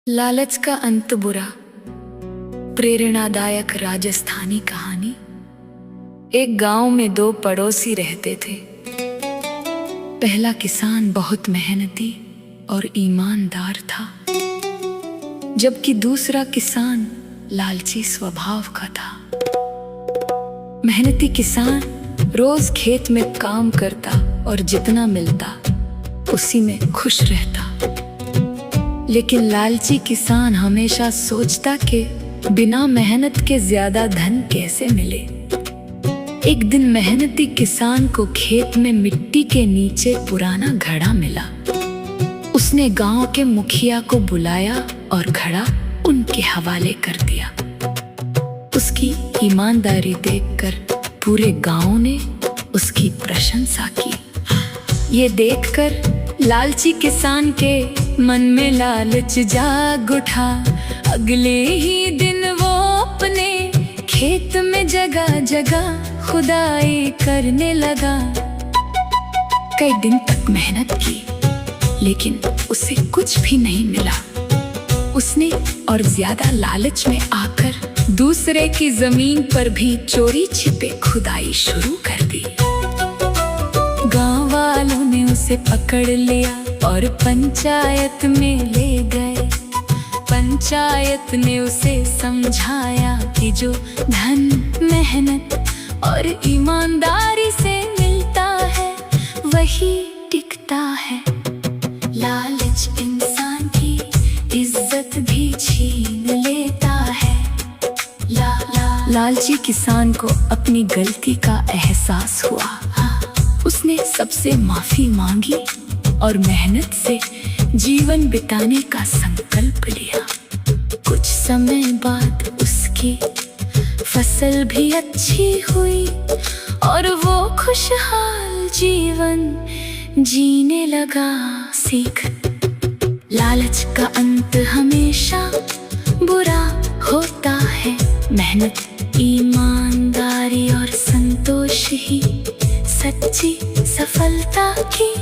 लालच का अंत बुरा। प्रेरणादायक राजस्थानी कहानी। एक गांव में दो पड़ोसी रहते थे। पहला किसान बहुत मेहनती और ईमानदार था, जबकि दूसरा किसान लालची स्वभाव का था। मेहनती किसान रोज खेत में काम करता और जितना मिलता उसी में खुश रहता, लेकिन लालची किसान हमेशा सोचता कि बिना मेहनत के ज्यादा धन कैसे मिले। एक दिन मेहनती किसान को खेत में मिट्टी के नीचे पुराना घड़ा मिला। उसने गांव के मुखिया को बुलाया और घड़ा उनके हवाले कर दिया। उसकी ईमानदारी देखकर पूरे गांव ने उसकी प्रशंसा की। ये देखकर लालची किसान के मन में लालच जाग उठा। अगले ही दिन वो अपने खेत में जगह जगह खुदाई करने लगा। कई दिन तक मेहनत की, लेकिन उसे कुछ भी नहीं मिला। उसने और ज्यादा लालच में आकर दूसरे की जमीन पर भी चोरी छिपे खुदाई शुरू कर दी। गांव वालों ने उसे पकड़ लिया और पंचायत में ले गए। पंचायत ने उसे समझाया कि जो धन मेहनत और ईमानदारी से मिलता है वही टिकता है। लालच इंसान की इज्जत भी छीन लेता है। लालची किसान को अपनी गलती का एहसास हुआ। उसने सबसे माफी मांगी और मेहनत से जीवन बिताने का संकल्प लिया। कुछ समय बाद उसकी फसल भी अच्छी हुई और वो खुशहाल जीवन जीने लगा। सीख, लालच का अंत हमेशा बुरा होता है। मेहनत, ईमानदारी और संतोष ही सच्ची सफलता की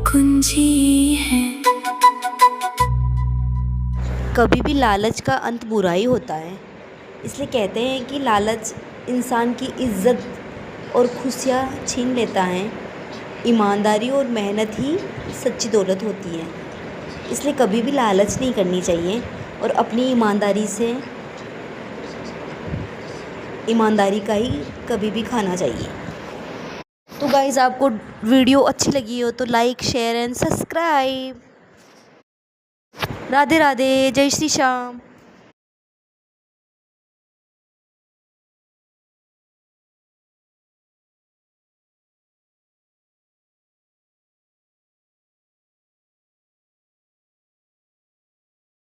कुंजी है। कभी भी लालच का अंत बुरा ही होता है। इसलिए कहते हैं कि लालच इंसान की इज्जत और खुशियाँ छीन लेता है। ईमानदारी और मेहनत ही सच्ची दौलत होती है। इसलिए कभी भी लालच नहीं करनी चाहिए और अपनी ईमानदारी का ही कभी भी खाना चाहिए। तो गाइज़, आपको वीडियो अच्छी लगी हो तो like, share and subscribe. Radhe Radhe, जय श्री श्याम।